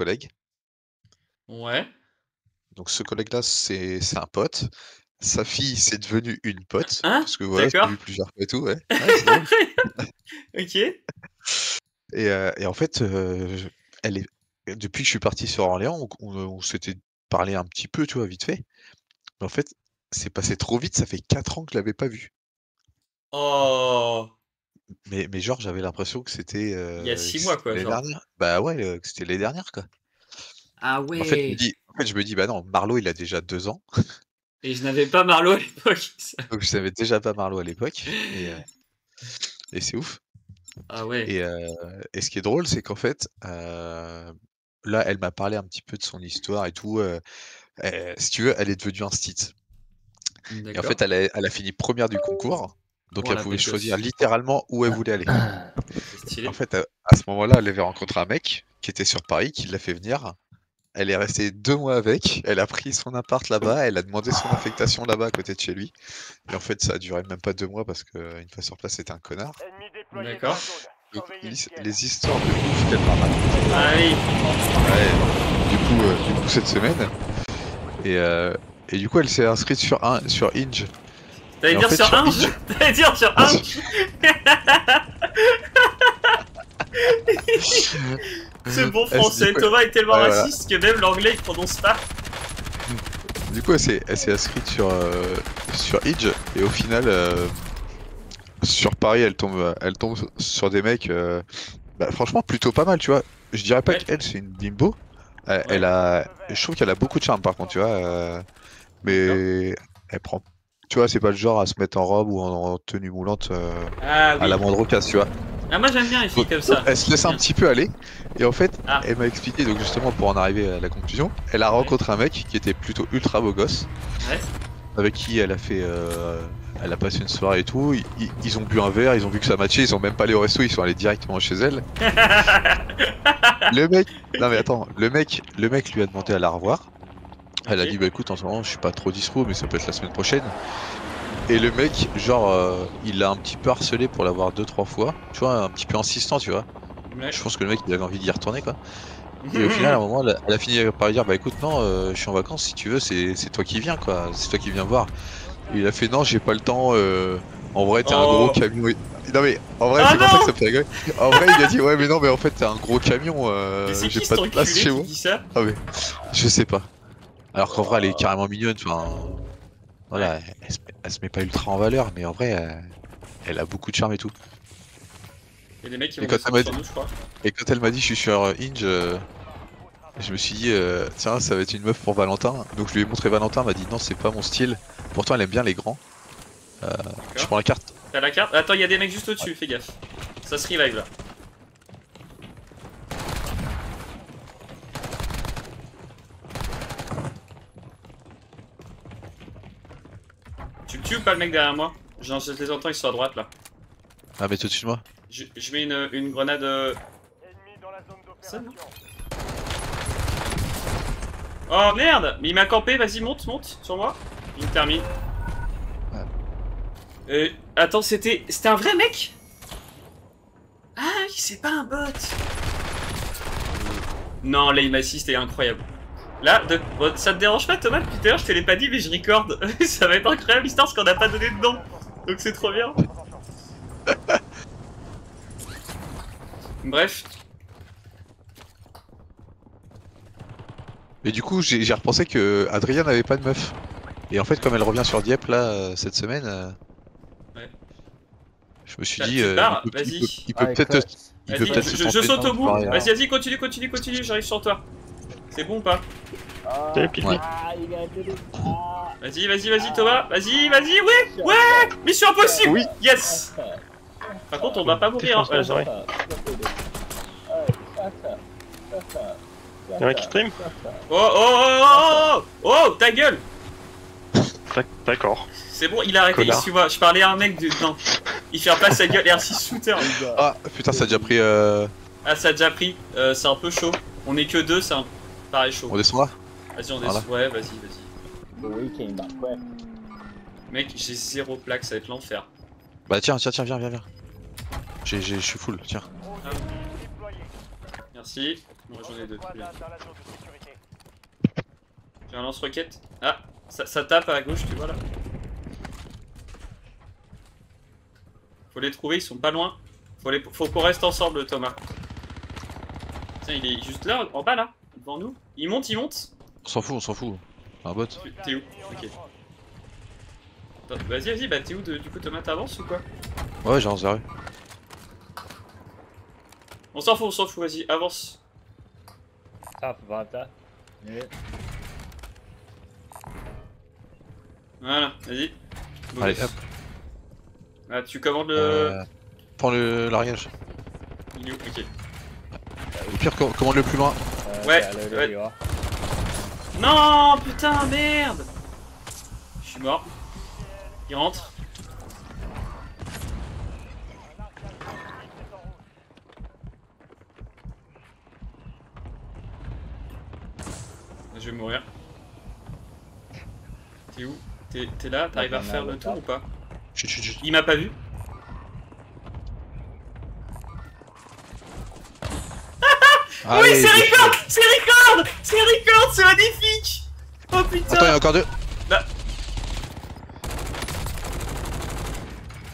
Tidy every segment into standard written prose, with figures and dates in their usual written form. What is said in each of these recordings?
collègue. Ouais. Donc ce collègue-là, c'est un pote. Sa fille, c'est devenu une pote, Hein? parce que voilà, j'ai D'accord. vu plusieurs fois et tout, ouais. Ouais, c'est drôle. OK. Et en fait, je elle est depuis que je suis parti sur Orléans, on s'était parlé un petit peu, tu vois, vite fait. Mais en fait, c'est passé trop vite, ça fait 4 ans que je l'avais pas vue. Oh! Mais genre, j'avais l'impression que c'était, Il y a 6 mois quoi, l'année genre? dernière. Bah ouais, que c'était l'année dernière, quoi. Ah ouais! En fait, je me dis: «Bah non, Marlo, il a déjà 2 ans». Et je n'avais pas Marlo à l'époque. Donc je savais déjà pas Marlo à l'époque et c'est ouf. Ah ouais. Et heu et ce qui est drôle, c'est qu'en fait, là, elle m'a parlé un petit peu de son histoire et tout, si tu veux, elle est devenue instit et en fait, D'accord. elle a fini première du concours, donc Oh elle la pouvait belle choisir gosse. littéralement où elle voulait aller. C'est En stylé. fait, à ce moment-là, elle avait rencontré un mec qui était sur Paris, qui l'a fait venir. Elle est restée 2 mois avec, elle a pris son appart là-bas, elle a demandé son affectation là-bas à côté de chez lui et en fait, ça a duré même pas 2 mois parce qu'une fois sur place, c'était un connard. D'accord. Donc les histoires de ouf qu'elle m'a racontées, Ah oui. ouais, du coup cette semaine et heu et du coup elle s'est inscrite sur Hinge T'allais et en dire fait sur sur Inch? Hinge T'allais dire sur Inch? Ce bon du français, coup Thomas est tellement ouais voilà. raciste que même l'anglais il prononce pas. Du coup elle s'est inscrite sur Hinge et au final, sur Paris elle tombe sur des mecs, bah, franchement plutôt pas mal, tu vois? Je dirais pas Ouais, qu'elle c'est une bimbo, elle ouais, a je trouve qu'elle a beaucoup de charme par contre, tu vois? d'accord. Mais elle prend tu vois, c'est pas le genre à se mettre en robe ou en tenue moulante, Ah à la oui. moindre occasion, tu vois? Ah moi j'aime bien les filles comme Donc ça. elle se J'aime laisse un bien. petit peu aller et en fait, Ah, elle m'a expliqué donc justement pour en arriver à la conclusion, elle a ouais, rencontré un mec qui était plutôt ultra beau gosse, ouais. avec qui elle a passé une soirée et tout. Ils ont bu un verre, ils ont vu que ça matchait, ils sont même pas allés au resto, ils sont allés directement chez elle. Le mec non mais OK. attends, le mec lui a demandé à la revoir. Elle a dit: OK. «Bah écoute, en ce moment, je suis pas trop dispo, mais ça peut être la semaine prochaine». Et le mec, genre, il l'a un petit peu harcelé pour l'avoir 2 3 fois, tu vois? Un petit peu insistant, tu vois? Ouais. Je pense que le mec, il avait envie d'y retourner, quoi. Et au final, à un moment, elle a fini par lui dire: «Bah écoute, non, je suis en vacances, si tu veux, c'est toi qui viens, quoi. C'est toi qui viens voir». Et il a fait: «Non, j'ai pas le temps, en vrai, tu un gros Oh! camion et» non mais, en vrai, Ah c'est pour ça que ça non! me fait rigoler. En vrai, il lui a dit: «Ouais, mais non, mais en fait, tu un gros camion, Mais c'est j'ai qui pas cet de place enculé chez qui moi». dit ça? Ah mais, je sais pas. Alors qu'en vrai, elle est Oh. carrément mignonne, enfin, Ouais. voilà, elle se met pas ultra en valeur, mais en vrai, elle a beaucoup de charme et tout. Il y a des mecs qui Et vont quand elle descendre m'a sur dit nous, je crois. et quand elle m'a dit: «Je suis sur, Hinge», je me suis dit, «Tiens, ça va être une meuf pour Valentin». Donc je lui ai montré Valentin, elle m'a dit: «Non, c'est pas mon style». Pourtant, elle aime bien les grands. Heu, je D'accord. prends la carte? T'as la carte? Attends, il y a des mecs juste Ouais. au-dessus, fais gaffe. Ça se revive là. Tu le tues ou pas le mec derrière moi? Genre, je les entends, ils sont à droite là. Ah, mais au-dessus de moi? Je mets une grenade. Ça, non? Oh merde! Mais il m'a campé, vas-y, monte, monte sur moi. Il me termine. Ouais. Attends, c'était un vrai mec? Ah oui, c'est pas un bot. Non, l'aim assist est incroyable. Là, bon, ça te dérange pas Thomas? Depuis tout à l'heure, je te l'ai pas dit, mais je recorde. Ça va être incroyable l'histoire parce qu'on n'a pas donné de nom. Donc c'est trop bien. Bref. Et du coup, j'ai repensé que Adrien n'avait pas de meuf. Et en fait, comme elle revient sur Dieppe là, cette semaine, Ouais. je me suis dit, Tu te il barres? peut il peut Vas-y. il peut peut-être il peut Vas-y, peut-être se je tenter saute au une bout. soirée, Vas-y, vas-y, continue, continue, continue, j'arrive sur toi. C'est bon ou pas? Salut Pipi. ouais. Vas-y, vas-y, vas-y Thomas. Vas-y, vas-y, ouais, ouais. Mission impossible. Oui. Yes. Par contre, on va pas mourir. Hein. Défonce-moi les oreilles. Y'a un qui stream? Oh, oh, oh, oh, oh, oh, ta gueule. D'accord. C'est bon, il a arrêté, Connard. excuse-moi, je parlais à un mec de... Non, il ferme pas sa gueule, R6 shooter. Ah putain, ça a déjà pris, Ah, ça a déjà pris, c'est un peu chaud. On est que deux, c'est un... pareil chaud. on descend là? Vas-y, on Voilà. descend. Ouais, vas-y, vas-y. Mec, j'ai 0 plaque, ça va être l'enfer. Bah tiens, viens. Je suis full, tiens. Ah, merci. Moi j'en ai deux. J'ai un lance-roquette. Ah, ça tape à gauche, tu vois là. Faut les trouver, ils sont pas loin. Faut qu'on reste ensemble, Thomas. Tiens, il est juste là, en bas là, devant nous. Il monte, il monte. On s'en fout, on s'en fout. Un bot. T'es où? Ok. Vas-y, vas-y, bah t'es où du coup, Thomas, t'avances ou quoi? Ouais, j'ai un zéro. On s'en fout, vas-y, avance. Top about that. Yeah. Voilà, vas-y. Bon, Allez, hop. Ah, tu commandes le. Prends le largage. Il est où? Ok. Au pire, commande le plus loin. Ouais, ouais. Non, putain, merde. Je suis mort. Il rentre. Je vais mourir. T'es où? T'es là? T'arrives à refaire le tour ou pas? Chut. Il m'a pas vu. Ah, oui, c'est Record! C'est Record! C'est Record! C'est magnifique! Oh putain! Attends, il y a encore deux. Là.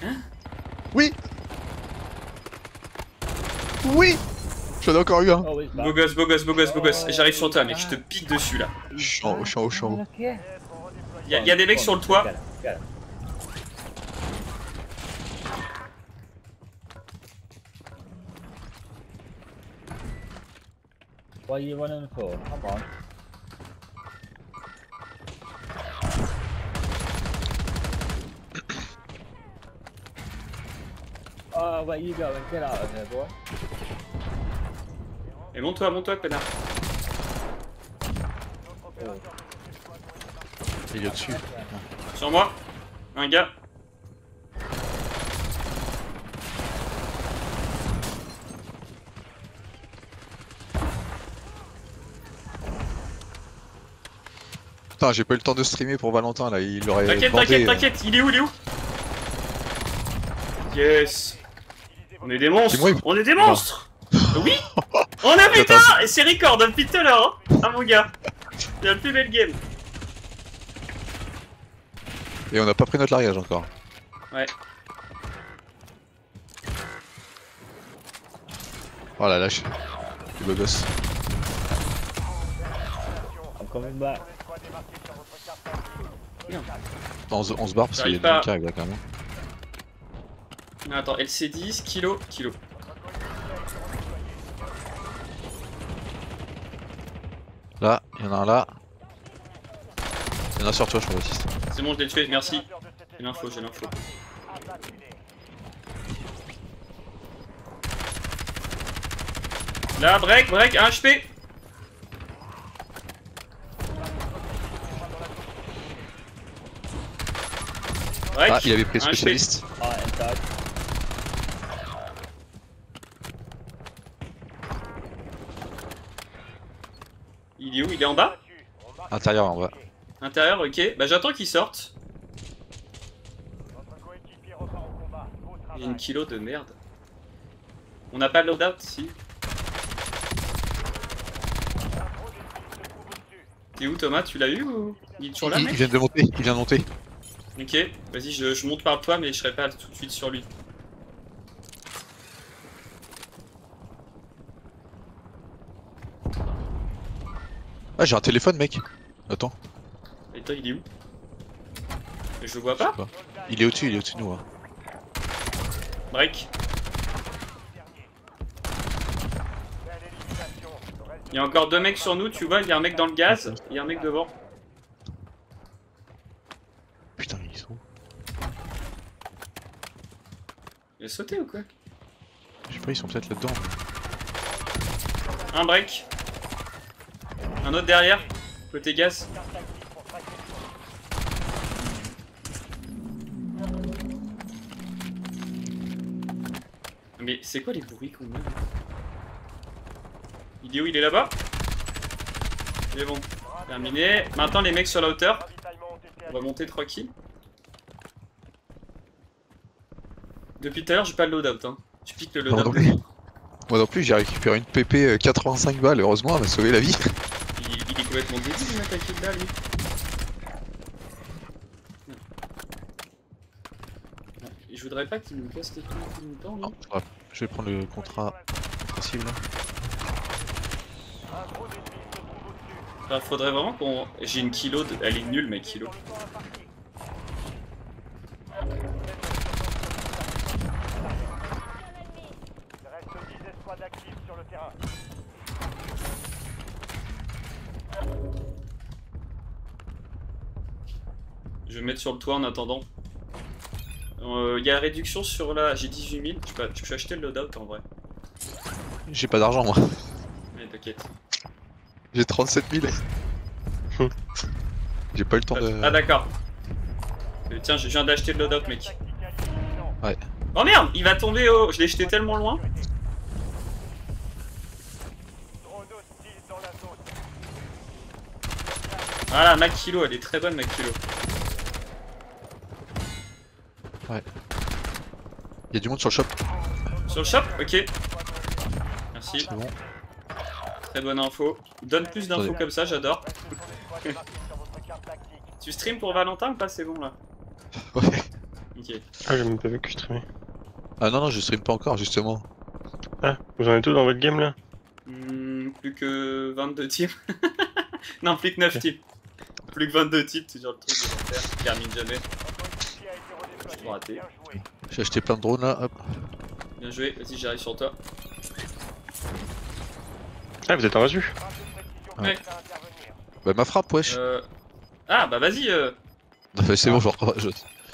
Hein? Oui. J'en ai encore eu un. Oh, Beau gosse. J'arrive sur toi, mec. Je te pique dessus là. Je suis en haut. Y a des mecs sur le toit. What are you running for? Come on. Oh, where you going? Get out of here, boy. Et monte-toi, connard. Il est au-dessus. Sur moi. Un gars. Putain, j'ai pas eu le temps de streamer pour Valentin là, il aurait bandé. T'inquiète, il est où? Yes. On est des monstres. On est des monstres. Oui. On a putain. Et c'est Record depuis tout à l'heure, hein. Ah mon gars. C'est la plus belle game. Et on a pas pris notre largage encore. Ouais. Oh la lâche. Du beau gosse. I'm coming back. On se barre parce qu'il y a J'arrive des qui arrivent là quand même. Attends, LC10, kilo. Là, il y en a un là. Il y en a sur toi, je crois, Baptiste. C'est bon, je l'ai tué, merci. J'ai l'info. Là, break, 1 HP. Break, Ah, il avait pris un HP. spécialiste. Ah, inside. Il est où? Il est en bas? Intérieur en bas. Intérieur, ok. Bah j'attends qu'il sorte. Il y a une kilo de merde. On n'a pas le loadout ici. T'es où Thomas? Tu l'as eu ou... Il est toujours là, Il mec? vient de monter, il vient de monter. Ok, vas-y, je monte par toi, mais je serai pas tout de suite sur lui. Ah, j'ai un téléphone, mec. Attends. Et toi, il est où? Je le vois pas? Il est au-dessus de nous. Hein. Break. Il y a encore 2 mecs sur nous, tu vois, il y a un mec dans le gaz, il y a un mec devant. Putain, ils sont où? Il a sauté ou quoi? Je sais pas, ils sont peut-être là-dedans. Un break. Un autre derrière, côté gaz. Mais c'est quoi les bruits qu'on a? Il est où? Il est là-bas? C'est bon. Terminé. Maintenant les mecs sur la hauteur. On va monter tranquille. Depuis tout à l'heure j'ai pas le loadout hein. Tu piques le loadout des autres. Moi non plus, j'ai récupéré une PP 85 balles, heureusement, elle m'a sauvé la vie. Il est complètement débile de m'attaquer de là, lui. Je voudrais pas qu'il me casse les couilles tout le temps, lui. Je vais prendre le contrat facile là. Enfin, faudrait vraiment qu'on... J'ai une kilo de... Elle est nulle, ma kilo. Je vais me mettre sur le toit en attendant. Il y a réduction sur la... J'ai 18 000. Je peux acheter le loadout en vrai. J'ai pas d'argent moi. Mais t'inquiète. J'ai 37 000. J'ai pas eu le temps de... Ah d'accord. Tiens, je viens d'acheter le loadout, mec. Ouais. Oh merde, il va tomber au... Je l'ai jeté tellement loin. Voilà, ma kilo, elle est très bonne, ma kilo. Ouais. Y'a du monde sur le shop. Sur le shop? Ok. Merci. C'est bon. Très bonne info. Donne plus d'infos Attendez. comme ça, j'adore. Tu stream pour Valentin ou pas? C'est bon là. Ouais. Ok. Ah, j'ai même pas vu que je streamais. Ah non, non, je stream pas encore justement. Ah, vous en êtes tous dans votre game là? Plus que 22 teams. Non, plus que 9 teams. Plus que 22 teams, c'est genre le truc de l'enfer qui termine jamais. J'ai tout raté. J'ai acheté plein de drones là, hop. Bien joué, vas-y, j'arrive sur toi. Ah, vous êtes en reçu? Ouais. Bah ma frappe, wesh. Ah bah vas-y, C'est bon,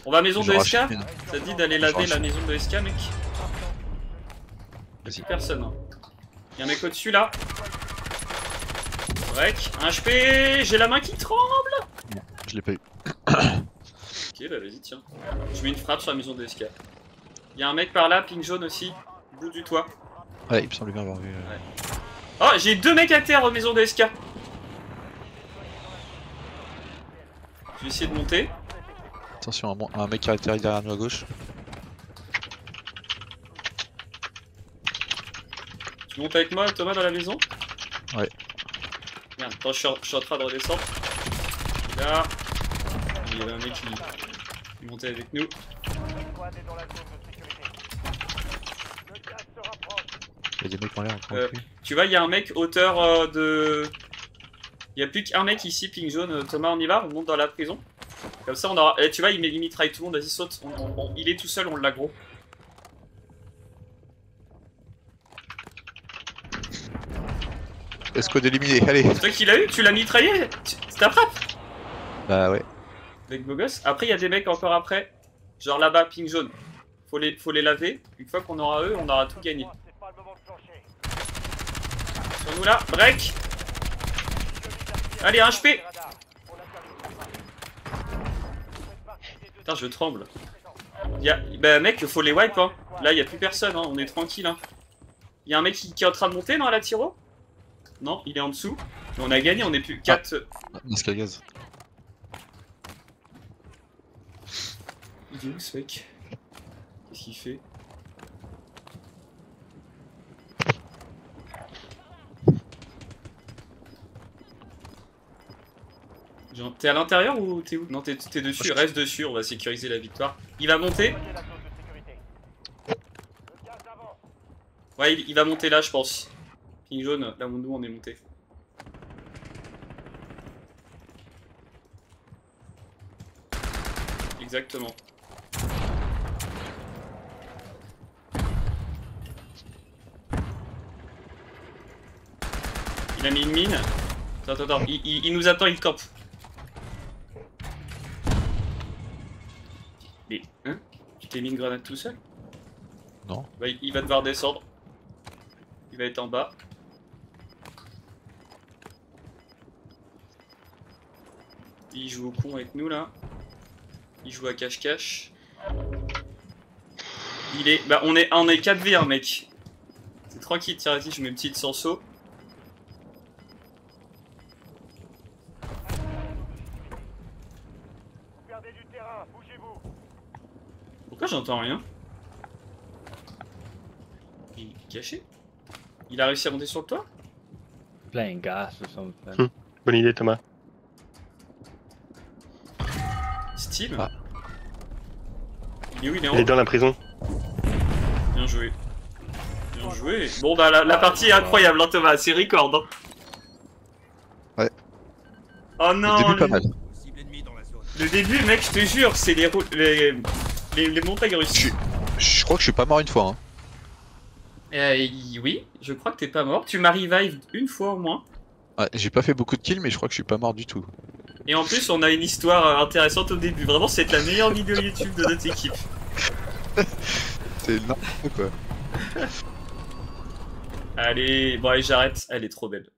on va à maison de SK. rachète une. Ça te dit d'aller Je laver rachète. la maison de SK, mec? Vas-y. Personne. Hein. Y'a un mec au-dessus là. Break, un HP, j'ai la main qui tremble. Je l'ai pas eu. Ok, bah vas-y, tiens. Je mets une frappe sur la maison de SK. Y'a un mec par là, ping jaune aussi, bout du toit. Ouais, il me semble bien avoir vu. Ouais. Oh, j'ai 2 mecs à terre maison de SK. Je vais essayer de monter. Attention, un mec qui a atterri derrière nous à gauche. Tu montes avec moi, Thomas, dans la maison? Ouais. Merde, attends, je suis en train de redescendre. Là. Il y avait un mec qui montait avec nous. Il y a des mecs en l'air encore. Tu vois, il y a un mec hauteur de... Il y a plus qu'un mec ici, ping jaune. Thomas, on y va? On monte dans la prison? Comme ça, on aura... Eh, tu vois, il mitraille tout le monde. Vas-y, saute. Il est tout seul, on l'a gros. Escouade éliminée, allez. C'est toi qui l'as eu? Tu l'as mitraillé? C'est ta frappe? Bah ouais. Avec beau gosse. Après, il y a des mecs encore après. Genre là-bas, ping jaune. Faut les laver. Une fois qu'on aura eux, on aura tout gagné. Sur nous là, break. Allez, un HP. Putain, je tremble. Bah mec, faut les wipe hein. Là, il y a plus personne, hein. On est tranquille hein. Il y a un mec qui est en train de monter dans la tiro? Non, il est en dessous. Mais on a gagné, on est plus 4. Masque à gaz. Il est où ce mec? Qu'est-ce qu'il fait? Genre, t'es à l'intérieur ou t'es où? Non, t'es dessus, reste dessus, on va sécuriser la victoire. Il va monter. Ouais, il va monter là, je pense. Ping jaune, là où nous on est monté. Exactement. Il a mis une mine. Attends, il nous attend, il campe. Mais, hein? Tu t'es mis une grenade tout seul? Non. Bah, il va devoir descendre. Il va être en bas. Il joue au con avec nous là. Il joue à cache-cache. Il est... Bah on est 4v hein mec. C'est tranquille, tiens vas-y, je mets une petite sans saut. Pourquoi j'entends rien? Il est caché? Il a réussi à monter sur le toit? Playing gas or something. Bonne idée, Thomas. Steve. Ah. Il est où? Il est en Il est haut. dans la prison. Bien joué. Bien joué. Bon bah la partie est incroyable hein Thomas, c'est record hein. Ouais. Oh non, Le début pas mal. Le début mec, je te jure, c'est les montagnes russes. Je crois que je suis pas mort une fois. Hein. Oui, je crois que t'es pas mort. Tu m'as revive une fois au moins. Ouais, j'ai pas fait beaucoup de kills, mais je crois que je suis pas mort du tout. Et en plus, on a une histoire intéressante au début. Vraiment, c'est la meilleure vidéo YouTube de notre équipe. C'est n'importe quoi. Allez, bon allez, j'arrête. Elle est trop belle.